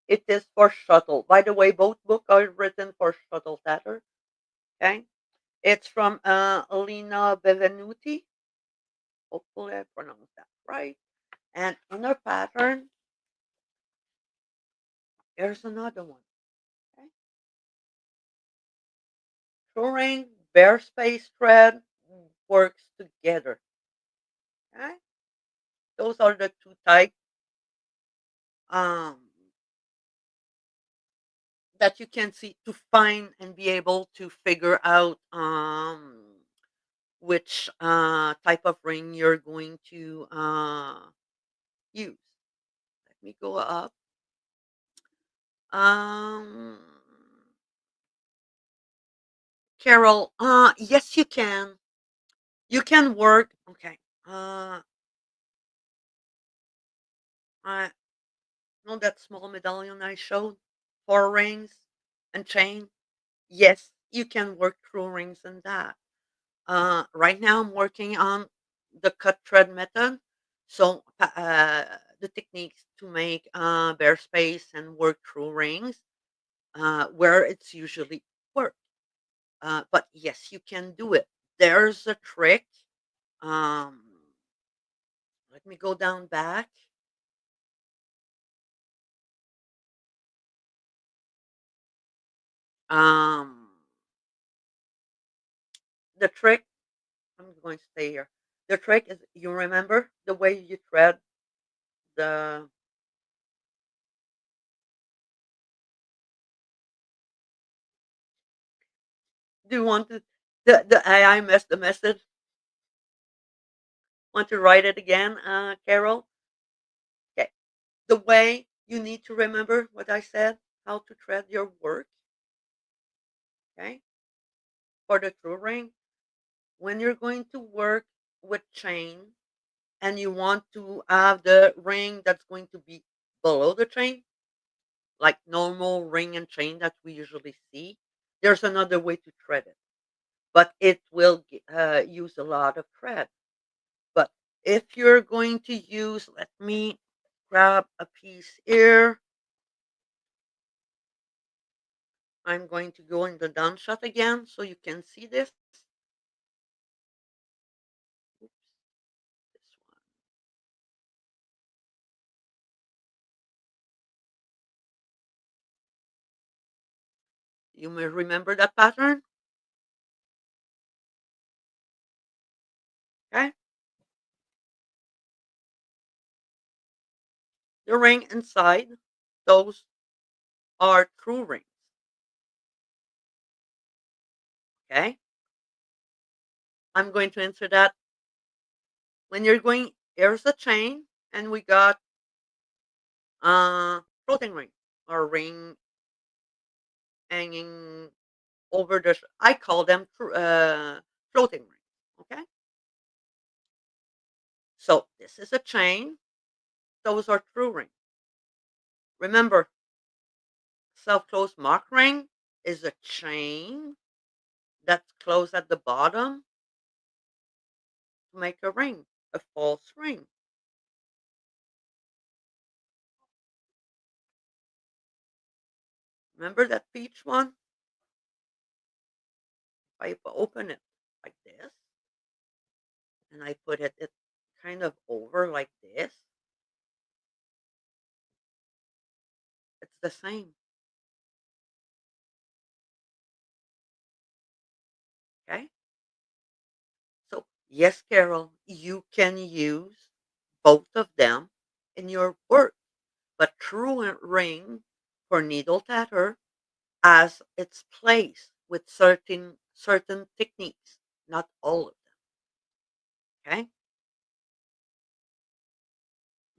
It is for shuttle. By the way, both books are written for shuttle tatter. Okay, it's from Alina Bevenuti. Hopefully, I pronounced that right. And in her pattern, there's another one. Okay, Turing, bare space thread works together. Okay, those are the two types um, that you can see to find and be able to figure out which type of ring you're going to use. Let me go up. Um, Carol, yes, you can. You can work. Okay. I know that small medallion I showed, 4 rings and chain. Yes, you can work through rings and that. Right now I'm working on the cut thread method. So the techniques to make bare space and work through rings, where it's usually work. But yes, you can do it. There's a trick. Um, Let me go down back. Um, the trick, I'm going to stay here. The trick is, you remember the way you thread the. Do you want to the AI mess the message? Want to write it again, Carol? Okay. The way you need to remember what I said, how to thread your work. Okay. For the true ring, when you're going to work with chain and you want to have the ring that's going to be below the chain, like normal ring and chain that we usually see, there's another way to thread it, but it will use a lot of thread. But if you're going to use, let me grab a piece here. I'm going to go in the down shot again so you can see this. Oops, this one. You may remember that pattern. Okay. The ring inside, those are true rings. Okay. I'm going to answer that. When you're going, here's the chain, and we got floating ring or ring hanging over the. I call them floating rings. Okay. So this is a chain. Those are true rings. Remember, self-closed mock ring is a chain that's closed at the bottom to make a ring, a false ring. Remember that peach one? If I open it like this and I put it kind of over like this, it's the same. Okay. So, yes, Carol, you can use both of them in your work, but true ring for needle tatter as its place with certain techniques, not all of them. Okay.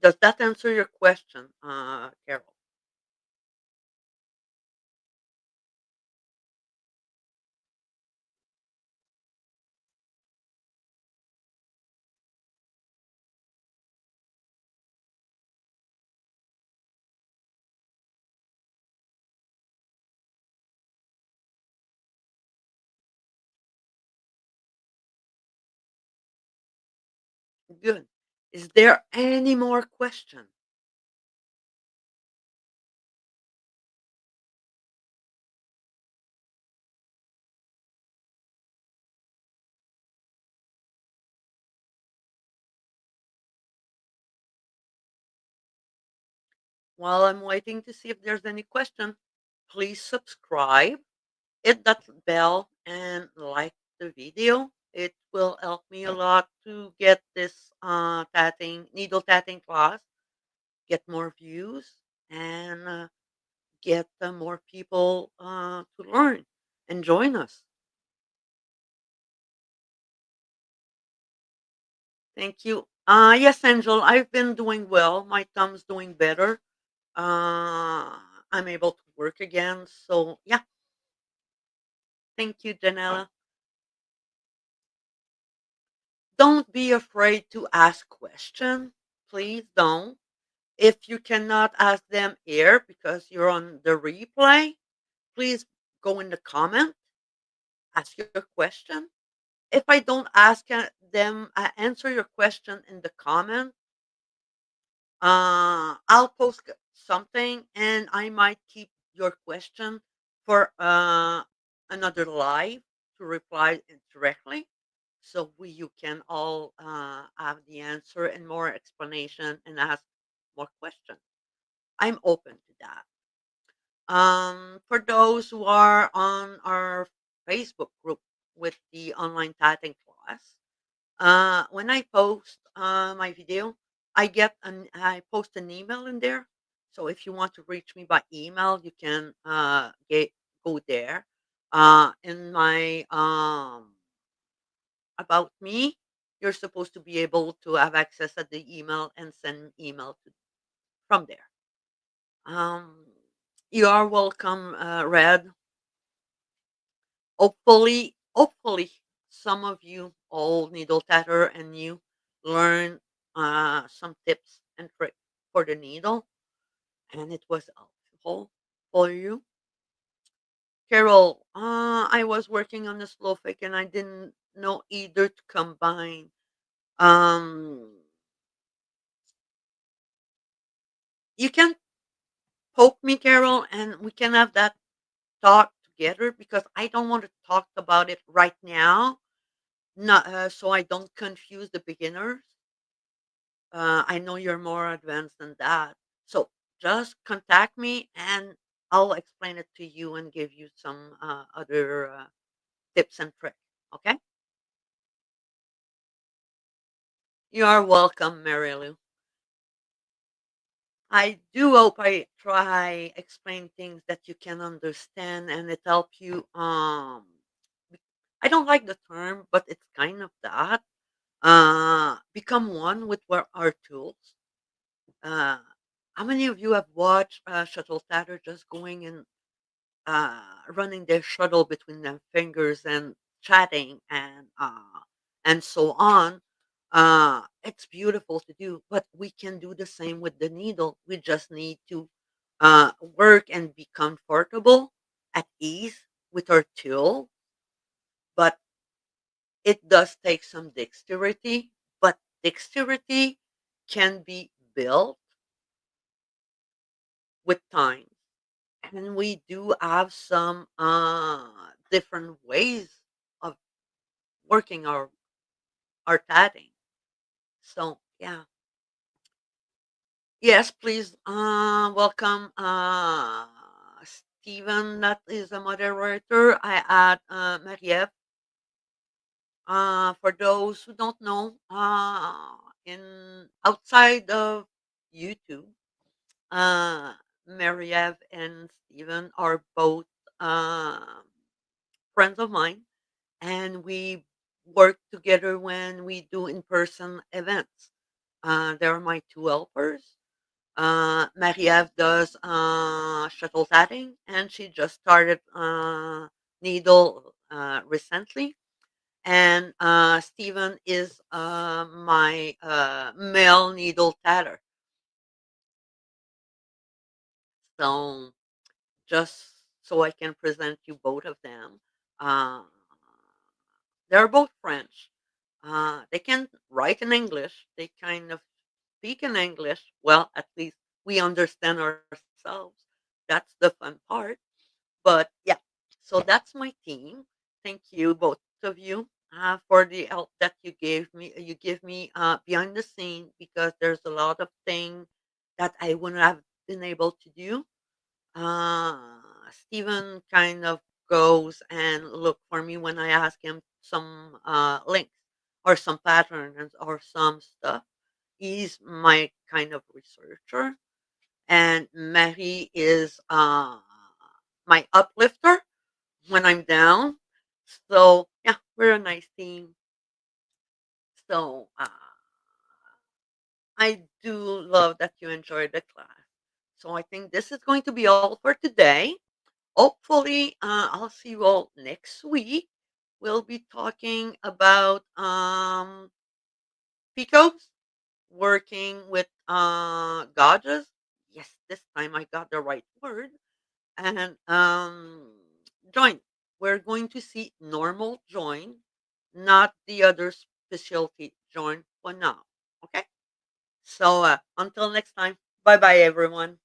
Does that answer your question, Carol? Good. Is there any more question? While I'm waiting to see if there's any question, please subscribe, hit that bell, and like the video. It will help me a lot to get this needle tatting class, get more views, and get more people to learn and join us. Thank you. Yes, Angel, I've been doing well. My thumb's doing better. I'm able to work again. So, yeah, thank you, Janella. Don't be afraid to ask questions. Please don't. If you cannot ask them here because you're on the replay, please go in the comment, ask your question. If I don't ask them, answer your question in the comment, I'll post something and I might keep your question for another live to reply directly. So you can all have the answer and more explanation and ask more questions. I'm open to that. For those who are on our Facebook group with the online tatting class, When I post my video, I post an email in there. So if you want to reach me by email, you can go there. In my about me, you're supposed to be able to have access at the email and send email from there. Um, you are welcome, Red. Hopefully, some of you old needle tatter and you learn some tips and tricks for the needle, and it was helpful for you. Carol, I was working on the slow fake and I didn't know either to combine. Um, you can poke me, Carol, and we can have that talk together because I don't want to talk about it right now. Not so I don't confuse the beginners. I know you're more advanced than that. So just contact me and I'll explain it to you and give you some other tips and tricks. Okay? You are welcome, Mary Lou. I do hope I try explain things that you can understand and it help you. I don't like the term, but it's kind of that. Become one with our tools. Uh, how many of you have watched shuttle tatter just going and running their shuttle between their fingers and chatting and so on? It's beautiful to do, but we can do the same with the needle. We just need to work and be comfortable at ease with our tool, but it does take some dexterity. But dexterity can be built with time. And we do have some different ways of working our tatting. So yeah. Yes, please welcome Stephen, that is a moderator. I add Marie. For those who don't know, in outside of YouTube, uh Mariev and Stephen are both uh, friends of mine, and we work together when we do in-person events. They're my two helpers. Marie-Ève does shuttle tatting, and she just started needle recently. And Steven is my male needle tatter. So just so I can present you both of them. Uh, they're both French. They can write in English. They kind of speak in English. Well, at least we understand ourselves. That's the fun part. But yeah, so that's my team. Thank you, both of you, for the help that you gave me. You give me behind the scene because there's a lot of things that I wouldn't have been able to do. Steven kind of goes and look for me when I ask him some links or some patterns or some stuff. He's my kind of researcher, and Marie is my uplifter when I'm down. So yeah, we're a nice team. So I do love that you enjoyed the class. So I think this is going to be all for today. Hopefully, I'll see you all next week. We'll be talking about picos, working with gauges. Yes, this time I got the right word. And join. We're going to see normal join, not the other specialty join for now. Okay. So until next time, bye bye everyone.